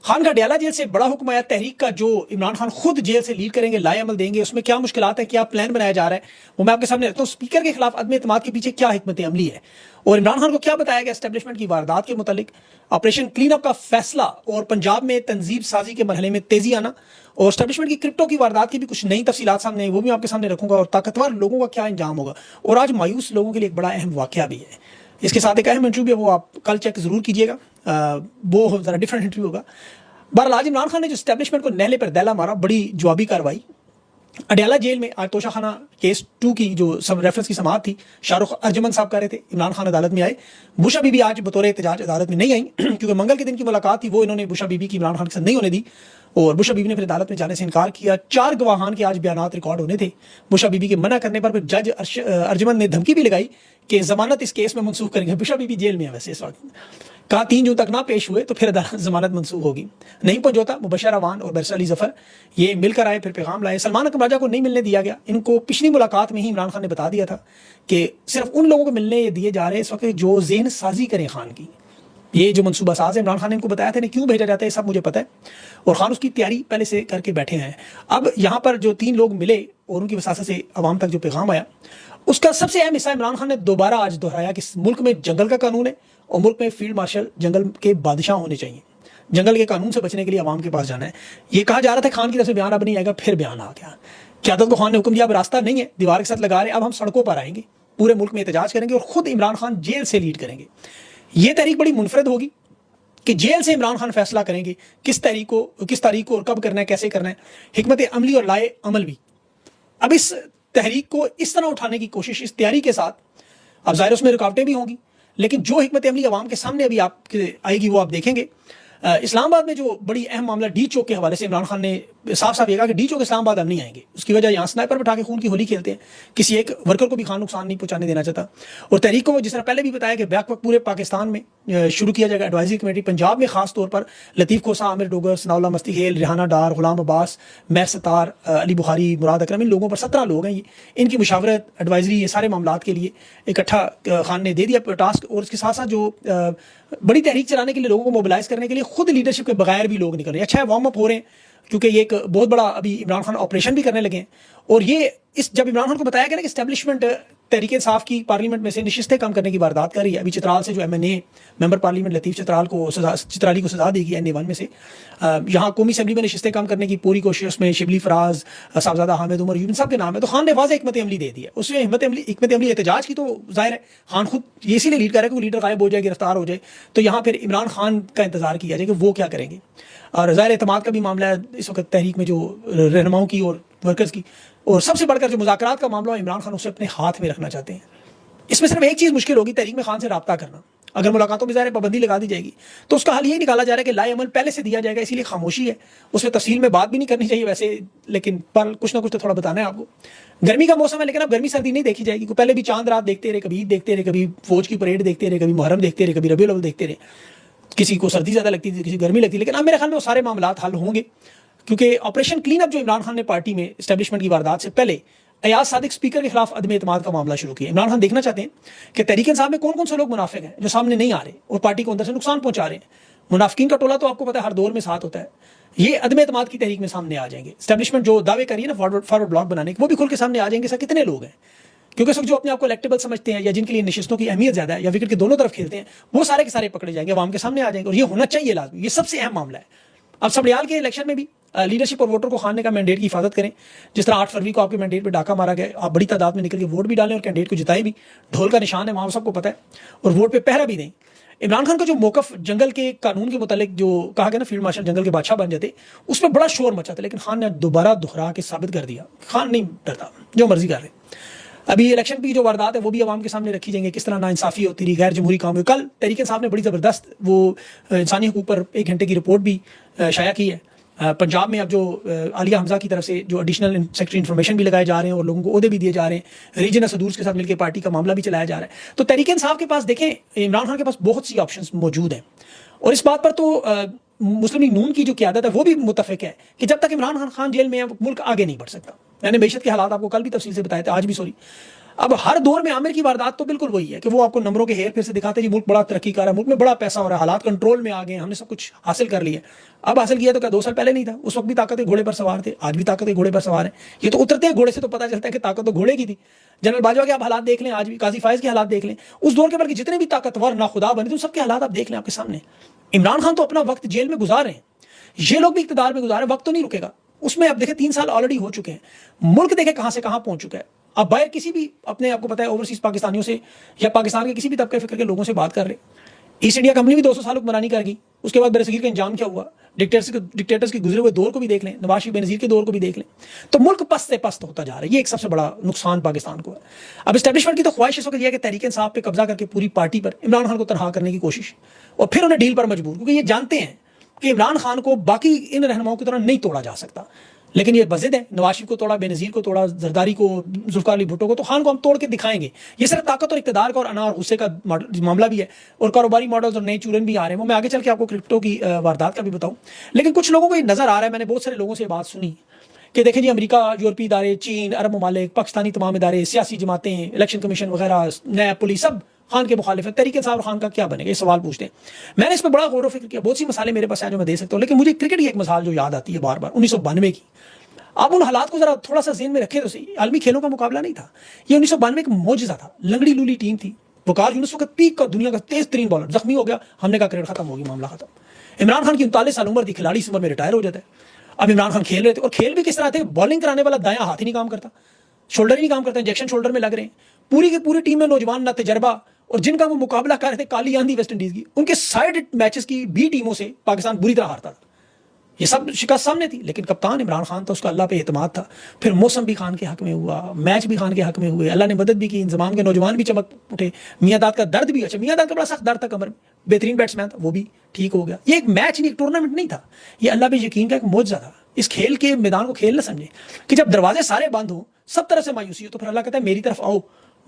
خان کا ڈیالہ جیل سے بڑا حکم آیا تحریک کا جو عمران خان خود جیل سے لیڈ کریں گے، لائے عمل دیں گے، اس میں کیا مشکلات ہیں، کیا پلان بنایا جا رہا ہے، وہ میں آپ کے سامنے رکھتا ہوں۔ اسپیکر کے خلاف عدم اعتماد کے پیچھے کیا حکمت عملی ہے، اور عمران خان کو کیا بتایا گیا اسٹیبلشمنٹ کی واردات کے متعلق، آپریشن کلین اپ کا فیصلہ اور پنجاب میں تنظیم سازی کے مرحلے میں تیزی آنا، اور اسٹیبلشمنٹ کی کرپٹو کی واردات کی بھی کچھ نئی تفصیلات سامنے آئی، وہ بھی آپ کے سامنے رکھوں گا، اور طاقتور لوگوں کا کیا انجام ہوگا، اور آج مایوس لوگوں کے لیے ایک بڑا اہم واقعہ بھی ہے۔ اس کے ساتھ ایک اہم انٹرویو ہے، وہ آپ کل چیک ضرور کیجیے گا، وہ ذرا ڈفرنٹ انٹرویو ہوگا۔ بہرحال آج عمران خان نے جو اسٹیبلشمنٹ کو نہلے پر دہلا مارا، بڑی جوابی کاروائی۔ اڈیالہ جیل میں آج توشہ خانہ کیس 2 کی جو سب ریفرنس کی سماعت تھی، شاہ رخ ارجمن صاحب کر رہے تھے، عمران خان عدالت میں آئے، بشا بی بی آج بطور احتجاج عدالت میں نہیں آئیں کیونکہ منگل کے دن کی ملاقات تھی، وہ انہوں نے بشا بی بی کی عمران خان کے ساتھ نہیں ہونے دی، اور بشا بی بی نے پھر عدالت میں جانے سے انکار کیا۔ 4 گواہان کے آج بیانات ریکارڈ ہونے تھے، بشا بی بی کے منع کرنے پر پھر جج ارجمن نے دھمکی بھی لگائی کہ ضمانت اس کیس میں منسوخ کریں گے۔ بشا بی بی جیل میں ہے ویسے اس وقت، کہا 3 جون تک نہ پیش ہوئے تو پھر ضمانت منسوخ ہوگی۔ نہیں پہنچوتا مبشر اوان اور برسر علی ظفر یہ مل کر آئے، پھر پیغام لائے۔ سلمان اکرم راجہ کو نہیں ملنے دیا گیا، ان کو پچھلی ملاقات میں ہی عمران خان نے بتا دیا تھا کہ صرف ان لوگوں کو ملنے دیے جا رہے ہیں اس وقت جو ذہن سازی کریں خان کی، یہ جو منصوبہ ساز ہے عمران خان نے ان کو بتایا تھا کیوں بھیجا جاتا ہے، سب مجھے پتہ ہے، اور خان اس کی تیاری پہلے سے کر کے بیٹھے ہیں۔ اب یہاں پر جو 3 لوگ ملے اور ان کی وساطت سے عوام تک جو پیغام آیا، اس کا سب سے اہم حصہ عمران خان نے دوبارہ آج دہرایا کہ ملک میں جنگل کا قانون ہے، اور ملک میں فیلڈ مارشل جنگل کے بادشاہ ہونے چاہیے، جنگل کے قانون سے بچنے کے لیے عوام کے پاس جانا ہے۔ یہ کہا جا رہا تھا خان کی طرف سے بیان اب نہیں آئے گا، پھر بیان آ گیا۔ قیادت کو خان نے حکم دیا اب راستہ نہیں ہے، دیوار کے ساتھ لگا رہے، اب ہم سڑکوں پر آئیں گے، پورے ملک میں احتجاج کریں گے، اور خود عمران خان جیل سے لیڈ کریں گے۔ یہ تحریک بڑی منفرد ہوگی کہ جیل سے عمران خان فیصلہ کریں گے کس تاریخ کو اور کب کرنا ہے، کیسے کرنا ہے، حکمت عملی اور لائے عمل بھی۔ اب اس تحریک کو اس طرح اٹھانے کی کوشش اس تیاری کے ساتھ، اب ظاہر اس میں رکاوٹیں بھی ہوں گی، لیکن جو حکمت عملی عوام کے سامنے ابھی آپ کے آئے گی وہ آپ دیکھیں گے۔ اسلام آباد میں جو بڑی اہم معاملہ ڈی چوک کے حوالے سے عمران خان نے صاف یہ کہا کہ ڈی چوک اسلام آباد ہم نہیں آئیں گے، اس کی وجہ یہاں سنائپر بٹھا کے خون کی ہولی کھیلتے ہیں، کسی ایک ورکر کو بھی خان نقصان نہیں پہنچانے دینا چاہتا، اور تحریک کو جس طرح پہلے بھی بتایا کہ بیک وقت پورے پاکستان میں شروع کیا جائے گا ایڈوائزری کمیٹی، پنجاب میں خاص طور پر لطیف کھوسا، عامر ڈوگر، ثناء اللہ مستی خیل، ریحانہ ڈار، غلام عباس، مہر ستار، علی بخاری، مراد اکرم، ان لوگوں پر 17 لوگ ہیں، یہ ان کی مشاورت ایڈوائزری یہ سارے معاملات کے لیے اکٹھا خان نے دے دیا ٹاسک، اور اس کے ساتھ ساتھ جو بڑی تحریک چلانے کے لیے لوگوں کو موبلائز کرنے کے لیے خود لیڈرشپ کے بغیر بھی لوگ نکل رہے ہیں۔ اچھا ہے وارم اپ ہو رہے ہیں کیونکہ یہ ایک بہت بڑا ابھی عمران خان آپریشن بھی کرنے لگے ہیں، اور یہ جب عمران خان کو بتایا گیا نا کہ اسٹیبلشمنٹ تحریک انصاف کی پارلیمنٹ میں سے نشستیں کم کرنے کی واردات کر رہی ہے، ابھی چترال سے جو MNA ممبر پارلیمنٹ لطیف چترالی کو سزا دے گی NA1 میں سے، یہاں قومی اسمبلی میں نشستیں کم کرنے کی پوری کوشش، اس میں شبلی فراز، صاحبزادہ حامد عمر، ان سب کے نام ہے، تو خان نے واضح حکمت عملی دے دی ہے۔ اس میں حکمت عملی احتجاج کی تو ظاہر ہے خان خود یہ اسی لیے لیڈ کر رہا ہے کہ وہ لیڈر غائب ہو جائے، گرفتار ہو جائے، تو یہاں پھر عمران خان کا انتظار کیا جائے کہ وہ کیا کریں گے، اور ظاہر اعتماد کا بھی معاملہ ہے اس وقت تحریک میں جو رہنماؤں کی اور ورکرز کی، اور سب سے بڑھ کر جو مذاکرات کا معاملہ عمران خان اسے اپنے ہاتھ میں رکھنا چاہتے ہیں۔ اس میں صرف ایک چیز مشکل ہوگی، تحریک میں خان سے رابطہ کرنا، اگر ملاقاتوں میں ظاہر پابندی لگا دی جائے گی تو اس کا حل یہی نکالا جا رہا ہے کہ لائے عمل پہلے سے دیا جائے گا، اسی لیے خاموشی ہے، اس میں تفصیل میں بات بھی نہیں کرنی چاہیے ویسے، لیکن پر کچھ نہ کچھ تو تھوڑا بتانا ہے آپ کو۔ گرمی کا موسم ہے لیکن اب گرمی سردی نہیں دیکھی جائے گی، پہلے بھی چاند رات دیکھتے رہے، کبھی عید دیکھتے رہے، کبھی فوج کی پریڈ دیکھتے رہے، کبھی محرم دیکھتے رہے، کبھی ربیع الاول دیکھتے رہے، کسی کو سردی زیادہ لگتی تھی، کسی گرمی لگتی، لیکن اب میرے خیال میں وہ سارے معاملات حل ہوں گے، کیونکہ آپریشن کلین اپ جو عمران خان نے پارٹی میں اسٹیبلشمنٹ کی واردات سے پہلے ایاز صادق اسپیکر کے خلاف عدم اعتماد کا معاملہ شروع کیا۔ عمران خان دیکھنا چاہتے ہیں کہ تحریک انصاف میں کون کون سے لوگ منافق ہیں جو سامنے نہیں آ رہے اور پارٹی کو اندر سے نقصان پہنچا رہے ہیں۔ منافقین کا ٹولہ تو آپ کو پتہ ہے ہر دور میں ساتھ ہوتا ہے، یہ عدم اعتماد کی تحریک میں سامنے آ جائیں گے۔ اسٹیبلشمنٹ جو دعوے کری ہے نا فارورڈ بلاک بنانے کے، وہ بھی کھل کے سامنے آ جائیں گے، سر کتنے لوگ ہیں، کیونکہ اس وقت جو اپنے آپ کو الیکٹیبل سمجھتے ہیں یا جن کے لیے نشستوں کی اہمیت زیادہ ہے یا وکٹ کے دونوں طرف کھیلتے ہیں، وہ سارے کے سارے پکڑے جائیں گے، عوام کے سامنے آ جائیں گے، اور یہ ہونا چاہیے لازمی، یہ سب سے اہم معاملہ ہے۔ اب سبڑیال کے الیکشن میں بھی لیڈرشپ اور ووٹر کو خان نے کا مینڈیٹ کی حفاظت کریں، جس طرح 8 فروری کو آپ کے مینڈیٹ پہ ڈاکہ مارا گیا، آپ بڑی تعداد میں نکل کے ووٹ بھی ڈالیں اور کینڈیڈیٹ کو جتائیں بھی، ڈھول کا نشان ہے وہاں سب کو پتہ ہے، اور ووٹ پہ پہرا بھی دیں۔ عمران خان کا جو موقف جنگل کے قانون کے متعلق جو کہا گیا نا فیلڈ مارشل جنگل کے بادشاہ بن جاتے، اس میں بڑا شور مچا تھا، لیکن خان نے دوبارہ دہرا کے ثابت کر دیا خان نہیں ڈرتا، جو مرضی کر رہے۔ ابھی الیکشن کی جو واردات ہے وہ بھی عوام کے سامنے رکھی جائیں گے، کس طرح ناانصافی ہوتی رہی، غیر جمہوری کام ہوئی۔ کل تحریک انصاف نے بڑی زبردست وہ انسانی حقوق پر 1 گھنٹے کی رپورٹ بھی شائع کی ہے۔ پنجاب میں اب جو عالیہ حمزہ کی طرف سے جو ایڈیشنل سیکرٹری انفارمیشن بھی لگائے جا رہے ہیں اور لوگوں کو عہدے بھی دیے جا رہے ہیں، ریجنل صدورز کے ساتھ مل کے پارٹی کا معاملہ بھی چلایا جا رہا ہے، تو تحریک انصاف کے پاس دیکھیں عمران خان کے پاس بہت سی آپشنز موجود ہیں، اور اس بات پر تو مسلم لیگ نون کی جو قیادت ہے وہ بھی متفق ہے کہ جب تک عمران خان جیل میں ہے ملک آگے نہیں بڑھ سکتا۔ میں نے معیشت کے حالات آپ کو کل بھی تفصیل سے بتائے تھے، آج بھی اب ہر دور میں عامر کی واردات تو بالکل وہی ہے کہ وہ آپ کو نمبروں کے ہیر پھیر سے دکھاتے ہیں جی ملک بڑا ترقی کر رہا ہے، ملک میں بڑا پیسہ ہو رہا ہے، حالات کنٹرول میں آ گئے، ہم نے سب کچھ حاصل کر لیا. اب حاصل کیا تو کیا 2 سال پہلے نہیں تھا؟ اس وقت بھی طاقت گھوڑے پر سوار تھے، آج بھی طاقت گھوڑے پر سوار ہیں. یہ تو اترتے ہیں گھوڑے سے تو پتہ چلتا ہے کہ طاقت تو گھوڑے کی تھی. جنرل باجوہ کے آپ حالات دیکھ لیں، آج بھی قاضی فائز کے حالات دیکھ لیں، اس دور کے بلکہ جتنے بھی طاقتور ناخدا بنے تھے سب کے حالات آپ دیکھ لیں آپ کے سامنے. عمران خان تو اپنا وقت جیل میں گزار رہے ہیں، یہ لوگ بھی اقتدار میں گزارے، وقت تو نہیں رکے گا اس میں. اب دیکھیں 3 سال آلریڈی ہو چکے ہیں، ملک دیکھیں کہاں سے کہاں پہنچ چکا ہے. اب باہر کسی بھی اپنے آپ کو پتا ہے اوورسیز پاکستانیوں سے یا پاکستان کے کسی بھی طبقے فکر کے لوگوں سے بات کر لیں. ایسٹ انڈیا کمپنی بھی 200 سال حکمرانی کر گئی، اس کے بعد برصغیر کا انجام کیا ہوا؟ ڈکٹیٹرز کے گزرے ہوئے دور کو بھی دیکھ لیں، نواز شریف بے نظیر کے دور کو بھی دیکھ لیں. تو ملک پست سے پست ہوتا جا رہا ہے، یہ ایک سب سے بڑا نقصان پاکستان کو ہے. اب اسٹیبلشمنٹ کی تو خواہش اس وقت یہ ہے کہ تحریک انصاف پہ قبضہ کر کے پوری پارٹی پر عمران خان کو تنہا کرنے کی کوشش، اور پھر انہیں ڈیل پر مجبور، کیونکہ یہ جانتے ہیں کہ عمران خان کو باقی ان رہنماؤں کی طرح نہیں توڑا جا سکتا. لیکن یہ بزد ہے، نواز شریف کو توڑا، بے نظیر کو توڑا، زرداری کو، ذوالفقار علی بھٹو کو، تو خان کو ہم توڑ کے دکھائیں گے. یہ صرف طاقت اور اقتدار کا اور انا اور غصے کا معاملہ بھی ہے، اور کاروباری ماڈلز اور نئے چورن بھی آ رہے ہیں. وہ میں آگے چل کے آپ کو کرپٹو کی واردات کا بھی بتاؤں. لیکن کچھ لوگوں کو یہ نظر آ رہا ہے، میں نے بہت سارے لوگوں سے بات سنی کہ دیکھیں جی امریکہ، یورپی ادارے، چین، عرب ممالک، پاکستانی تمام ادارے، سیاسی جماعتیں، الیکشن کمیشن وغیرہ، نیب، پولیس، سب خان کے مخالف ہے. تحریک انصاف اور خان کا کیا بنے گا؟ یہ سوال پوچھتے ہیں. میں نے اس پہ بڑا غور و فکر کیا، بہت سی مثالیں میرے پاس ہیں جو میں دے سکتا ہوں، لیکن مجھے کرکٹ کی ایک مثال جو یاد آتی ہے بار بار، 1992 کی. آپ ان حالات کو ذرا تھوڑا سا ذہن میں رکھیں تو صحیح. عالمی کھیلوں کا مقابلہ نہیں تھا، یہ 1992 ایک معجزہ تھا. لنگڑی لولی ٹیم تھی، وقار یونس وقت پیک کا دنیا کا تیز ترین بالر زخمی ہو گیا، ہم نے کہا کریڈٹ ختم ہوگی، معاملہ ختم. عمران خان کی 39 سال عمر تھی، کھلاڑی اس عمر میں ریٹائر ہو جاتا ہے. اب عمران خان کھیل رہے تھے، اور کھیل بھی کس طرح تھے؟ بالنگ کرانے والا دایاں ہاتھ ہی نہیں کام کرتا، شولڈر ہی نہیں کام کرتا، انجیکشن شولڈر میں لگ رہے ہیں. پوری کی پوری ٹیم میں نوجوان نہ تجربہ، اور جن کا وہ مقابلہ کر رہے تھے کالی آندھی ویسٹ انڈیز کی، ان کے سائیڈ میچز کی بھی ٹیموں سے پاکستان بری طرح ہارتا تھا. یہ سب شکست سامنے تھی، لیکن کپتان عمران خان تھا، اس کا اللہ پہ اعتماد تھا. پھر موسم بھی خان کے حق میں ہوا، میچ بھی خان کے حق میں ہوئے، اللہ نے مدد بھی کی، انضمام کے نوجوان بھی چمک اٹھے. میاں داد کا درد بھی، اچھا میاں داد کا بڑا سخت درد تھا کمر میں، بہترین بیٹسمین تھا، وہ بھی ٹھیک ہو گیا. یہ ایک میچ نہیں، ایک ٹورنامنٹ نہیں تھا، یہ اللہ پہ یقین کا ایک معجزہ تھا. اس کھیل کے میدان کو کھیل نہ سمجھے کہ جب دروازے سارے بند ہوں، سب طرف سے مایوسی ہو، تو پھر اللہ کہتا ہے میری طرف آؤ،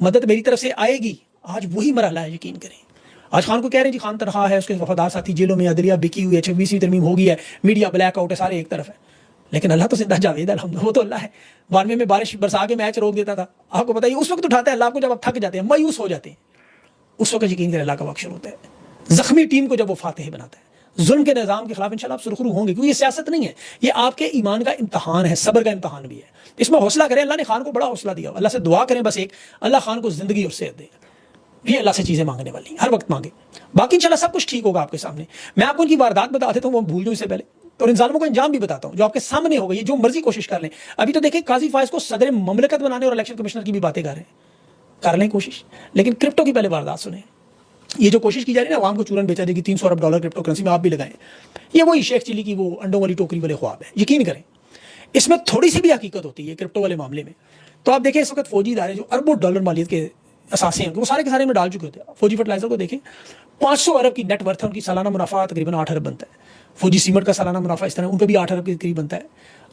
مدد میری طرف سے آئے گی. آج وہی مرحلہ ہے، یقین کریں. آج خان کو کہہ رہے ہیں جی خان تنہا ہے، اس کے وفادار ساتھی جیلوں میں، عدلیہ بکی ہوئی ہے، 26ویں ترمیم ہو گئی ہے، میڈیا بلیک آؤٹ ہے، سارے ایک طرف ہے. لیکن اللہ تو زندہ جاوید الحمد، وہ تو اللہ ہے. 92 میں بارش برسا کے میچ روک دیتا تھا، آپ کو پتہ ہے اس وقت اٹھاتا ہے اللہ کو جب آپ تھک جاتے ہیں، مایوس ہو جاتے ہیں، اس وقت یقین کریں اللہ کا وقت شروع ہوتا ہے. زخمی ٹیم کو جب وہ فاتح بناتا ہے، ظلم کے نظام کے خلاف انشاءاللہ آپ سرخرو ہوں گے، کیونکہ یہ سیاست نہیں ہے، یہ آپ کے ایمان کا امتحان ہے، صبر کا امتحان بھی ہے. اس میں حوصلہ کریں، اللہ نے خان کو بڑا حوصلہ دیا، اللہ سے دعا کریں بس ایک، اللہ خان کو زندگی اور صحت دے. یہ اللہ سے چیزیں مانگنے والی ہر وقت مانگے، باقی انشاءاللہ سب کچھ ٹھیک ہوگا آپ کے سامنے. میں آپ کو ان کی واردات بتا دیتا ہوں، وہ بھول جاؤں اس سے پہلے، اور ان ظالموں کو انجام بھی بتاتا ہوں جو آپ کے سامنے ہوگا. یہ جو مرضی کوشش کر لیں. ابھی تو دیکھیں قاضی فائز کو صدر مملکت بنانے اور الیکشن کمشنر کی بھی باتیں کر رہے ہیں، کر لیں کوشش. لیکن کرپٹو کی پہلے واردات سنیں. یہ جو کوشش کی جا رہی ہے نا عوام کو چورن بیچا جائے گی، 300 ارب ڈالر کرپٹو کرنسی میں آپ بھی لگائیں، یہ وہی شیخ چلی کی وہ انڈوں والی ٹوکری والے خواب ہے. یقین کریں اس میں تھوڑی سی بھی حقیقت ہوتی ہے کرپٹو والے معاملے میں. تو آپ دیکھیں اس وقت فوجی ادارے جو اربوں ڈالر مالیت کے اثاثے ہیں، وہ سارے کے سارے میں ڈال چکے ہوتے ہیں. فوجی فرٹیلائزر کو دیکھیں، 500 ارب کی نیٹ ورتھ ہے ان کی، سالانہ منافع تقریباً 8 ارب بنتا ہے. فوجی سیمنٹ کا سالانہ منافع اس طرح ان کا بھی 8 ارب کے قریب بنتا ہے.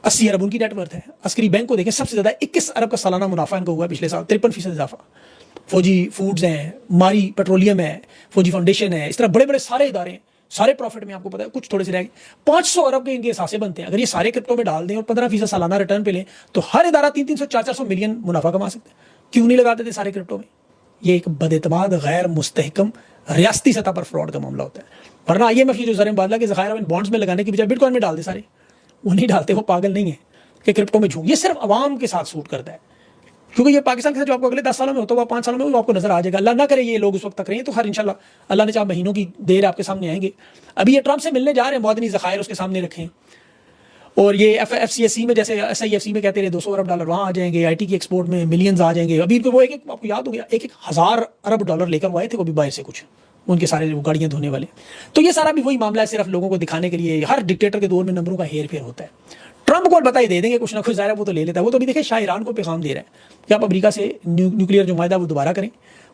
80 ارب ان کی نیٹ ورتھ ہے. عسکری بینک کو دیکھیں، سب سے زیادہ 21 ارب کا سالانہ منافع ان کا ہوا ہے پچھلے سال، 53% اضافہ. فوجی فوڈز ہیں، ماری پیٹرولیم ہے، فوجی فاؤنڈیشن ہے، اس طرح بڑے بڑے سارے ادارے ہیں، سارے پروفٹ میں آپ کو پتا ہے کچھ تھوڑے سے رہ گئے. 500 ارب کے ان کے اثاثے بنتے ہیں. اگر یہ سارے کرپٹو میں ڈال دیں اور 15% سالانہ ریٹرن پہ لیں تو ہر ادارہ 300 400 ملین منافع کما سکتے ہیں. کیوں نہیں لگاتے تھے سارے کرپٹو میں؟ یہ ایک بد اعتماد، غیر مستحکم ریاستی سطح پر فراڈ کا معاملہ ہوتا ہے. ورنہ آئی ایم ایف جو زر مبادلہ کے ذخائر بانڈز میں لگانے کی بجائے بٹ کوائن میں ڈال دے سارے، وہ نہیں ڈالتے، وہ پاگل نہیں ہے کہ کرپٹو میں جھوم. یہ صرف عوام کے ساتھ سوٹ کرتا ہے، کیونکہ یہ پاکستان کے ساتھ جو آپ کو اگلے 10 سالوں میں ہوتا ہوا، 5 سالوں میں وہ آپ کو نظر آ جائے گا. اللہ نہ کرے یہ لوگ اس وقت تک رہیں تو ہر انشاءاللہ اللہ نے چاہا مہینوں کی دیر آپ کے سامنے آئیں گے. ابھی یہ ٹرمپ سے ملنے جا رہے ہیں، معدنی ذخائر اس کے سامنے رکھیں، اور یہ ایف سی ایس سی میں جیسے ایس آئی ایف سی میں کہتے رہے 200 ارب ڈالر وہاں آ جائیں گے، آئی ٹی کی ایکسپورٹ میں ملینز آ جائیں گے. ابھی وہ ایک آپ کو یاد ہو گیا 1000 ارب ڈالر لے کر وہ آئے تھے، وہ بھی باہر سے کچھ ان کے سارے گاڑیاں دھونے والے. تو یہ سارا بھی وہی معاملہ ہے، صرف لوگوں کو دکھانے کے لیے. ہر ڈکٹیٹر کے دور میں نمبروں کا ہیر پھیر ہوتا ہے. ٹرمپ کو بتائی دے دیں گے کچھ نہ کچھ، ظاہر ہے وہ تو لے لیتا ہے. وہ تو بھی دیکھیں شاہ ایران کو پیغام دے رہا ہے کہ آپ امریکہ سے نیوکلیئر جو معاہدہ وہ دوبارہ کریں،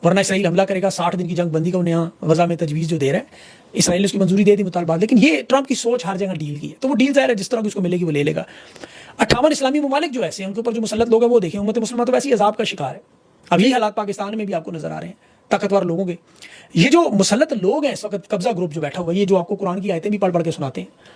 ورنہ اسرائیل حملہ کرے گا. 60 دن کی جنگ بندی کا نیا غزہ میں تجویز جو دے رہا ہے، اسرائیل نے اس کی منظوری دے دی مطالبات. لیکن یہ ٹرمپ کی سوچ ہر جگہ ڈیل کی ہے، تو وہ ڈیل ظاہر ہے جس طرح کی اس کو ملے گی وہ لے لے گا. 58 اسلامی ممالک جو ایسے ہیں ان کے اوپر جو مسلط لوگ ہیں وہ دیکھیں، امت مسلمہ تو ویسے ہی عذاب کا شکار ہے. اب یہی حالات پاکستان میں بھی آپ کو نظر آ رہے ہیں طاقتور لوگوں کے. یہ جو مسلط لوگ ہیں اس وقت، قبضہ گروپ جو بیٹھا ہوا ہے، یہ جو آپ کو قرآن کی آیتیں بھی پڑھ پڑھ کے سناتے ہیں،